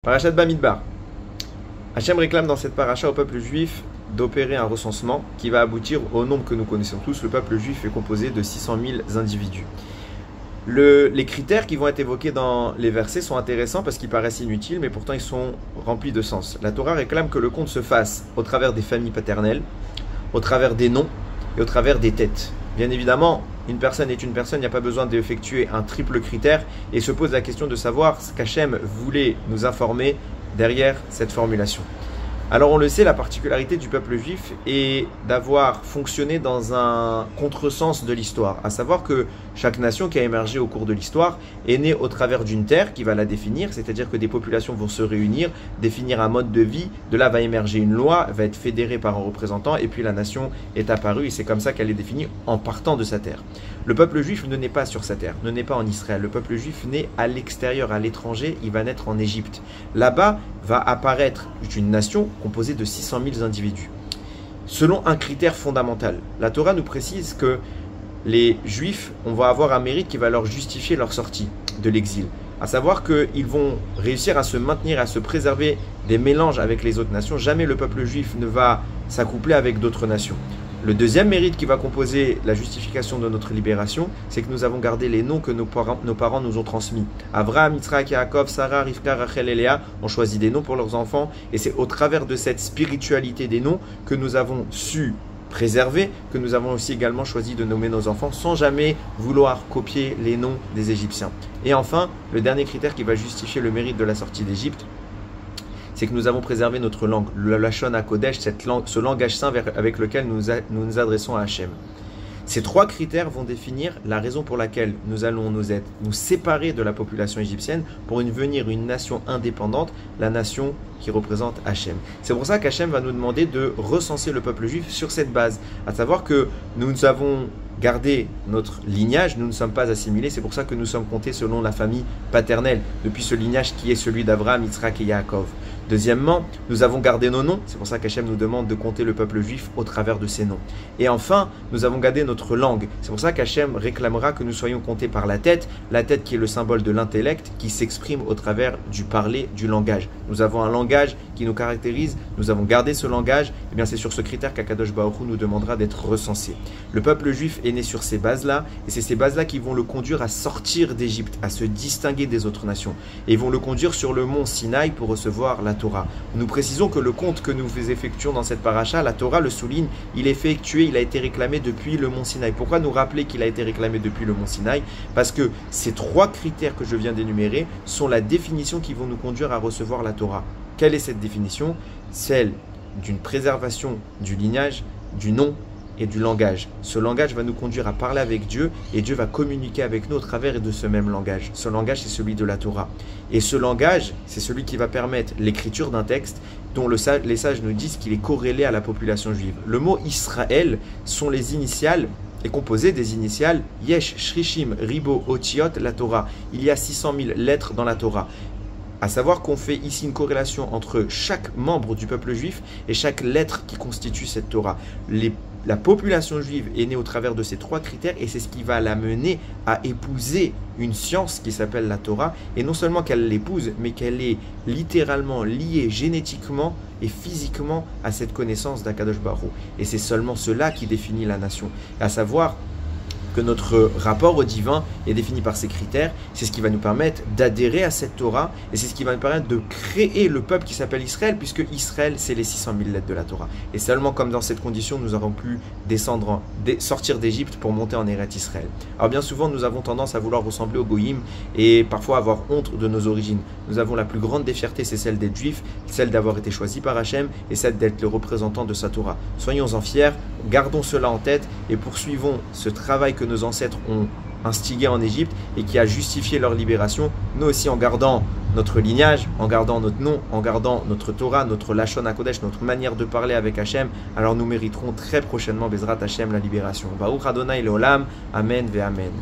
Parashat Bamidbar. Hachem réclame dans cette paracha au peuple juif d'opérer un recensement qui va aboutir au nombre que nous connaissons tous. Le peuple juif est composé de 600 000 individus. Les critères qui vont être évoqués dans les versets sont intéressants parce qu'ils paraissent inutiles, mais pourtant ils sont remplis de sens. La Torah réclame que le compte se fasse au travers des familles paternelles, au travers des noms et au travers des têtes. Bien évidemment, une personne est une personne, il n'y a pas besoin d'effectuer un triple critère et se pose la question de savoir ce qu'Hachem voulait nous informer derrière cette formulation. Alors on le sait, la particularité du peuple juif est d'avoir fonctionné dans un contresens de l'histoire, à savoir que chaque nation qui a émergé au cours de l'histoire est née au travers d'une terre qui va la définir, c'est-à-dire que des populations vont se réunir, définir un mode de vie, de là va émerger une loi, va être fédérée par un représentant et puis la nation est apparue et c'est comme ça qu'elle est définie en partant de sa terre. Le peuple juif ne naît pas sur sa terre, ne naît pas en Israël, le peuple juif naît à l'extérieur, à l'étranger, il va naître en Égypte. Là-bas va apparaître une nation composée de 600 000 individus. Selon un critère fondamental, la Torah nous précise que les Juifs, on va avoir un mérite qui va leur justifier leur sortie de l'exil. À savoir qu'ils vont réussir à se maintenir, à se préserver des mélanges avec les autres nations. Jamais le peuple juif ne va s'accoupler avec d'autres nations. Le deuxième mérite qui va composer la justification de notre libération, c'est que nous avons gardé les noms que nos parents nous ont transmis. Avraham, Yitzhak, Yaakov, Sarah, Rivka, Rachel et Léa ont choisi des noms pour leurs enfants et c'est au travers de cette spiritualité des noms que nous avons su préserver, que nous avons aussi également choisi de nommer nos enfants sans jamais vouloir copier les noms des Égyptiens. Et enfin, le dernier critère qui va justifier le mérite de la sortie d'Égypte, c'est que nous avons préservé notre langue, le Lashon HaKodesh, ce langage saint avec lequel nous nous adressons à Hachem. Ces trois critères vont définir la raison pour laquelle nous allons nous séparer de la population égyptienne pour devenir une nation indépendante, la nation qui représente Hachem. C'est pour ça qu'Hachem va nous demander de recenser le peuple juif sur cette base, à savoir que nous avons gardé notre lignage, nous ne sommes pas assimilés, c'est pour ça que nous sommes comptés selon la famille paternelle, depuis ce lignage qui est celui d'Abraham, Yitzhak et Yaakov. Deuxièmement, nous avons gardé nos noms, c'est pour ça qu'Hachem nous demande de compter le peuple juif au travers de ses noms. Et enfin, nous avons gardé notre langue, c'est pour ça qu'Hachem réclamera que nous soyons comptés par la tête qui est le symbole de l'intellect, qui s'exprime au travers du parler, du langage. Nous avons un langage qui nous caractérise, nous avons gardé ce langage, et bien c'est sur ce critère qu'Akadosh Baruch Hu nous demandera d'être recensé. Le peuple juif est né sur ces bases-là, et c'est ces bases-là qui vont le conduire à sortir d'Égypte, à se distinguer des autres nations. Et ils vont le conduire sur le mont Sinaï pour recevoir la Torah. Nous précisons que le compte que nous effectuons dans cette paracha, la Torah le souligne, il est effectué, il a été réclamé depuis le mont Sinaï. Pourquoi nous rappeler qu'il a été réclamé depuis le mont Sinaï? Parce que ces trois critères que je viens d'énumérer sont la définition qui vont nous conduire à recevoir la Torah. Quelle est cette définition? Celle d'une préservation du lignage, du nom et du langage. Ce langage va nous conduire à parler avec Dieu et Dieu va communiquer avec nous au travers de ce même langage. Ce langage, c'est celui de la Torah. Et ce langage, c'est celui qui va permettre l'écriture d'un texte dont les sages nous disent qu'il est corrélé à la population juive. Le mot Israël sont les initiales est composé des initiales Yesh, Shrishim, Ribo, Otiot, la Torah. Il y a 600 000 lettres dans la Torah. À savoir qu'on fait ici une corrélation entre chaque membre du peuple juif et chaque lettre qui constitue cette Torah. La population juive est née au travers de ces trois critères et c'est ce qui va l'amener à épouser une science qui s'appelle la Torah. Et non seulement qu'elle l'épouse, mais qu'elle est littéralement liée génétiquement et physiquement à cette connaissance d'Akadosh Baruch Hu. Et c'est seulement cela qui définit la nation. À savoir que notre rapport au divin est défini par ces critères, c'est ce qui va nous permettre d'adhérer à cette Torah et c'est ce qui va nous permettre de créer le peuple qui s'appelle Israël, puisque Israël c'est les 600 000 lettres de la Torah. Et seulement comme dans cette condition nous aurons pu sortir d'Égypte pour monter en Eretz Israël. Alors bien souvent nous avons tendance à vouloir ressembler aux Goïm et parfois avoir honte de nos origines. Nous avons la plus grande des fiertés, c'est celle d'être juif, celle d'avoir été choisi par Hachem et celle d'être le représentant de sa Torah. Soyons-en fiers, gardons cela en tête et poursuivons ce travail que nos ancêtres ont instigué en Égypte et qui a justifié leur libération, nous aussi en gardant notre lignage, en gardant notre nom, en gardant notre Torah, notre Lashon HaKodesh, notre manière de parler avec Hachem, alors nous mériterons très prochainement Bezrat Hachem la libération. Baruch Adonai Leolam, Amen ve Amen.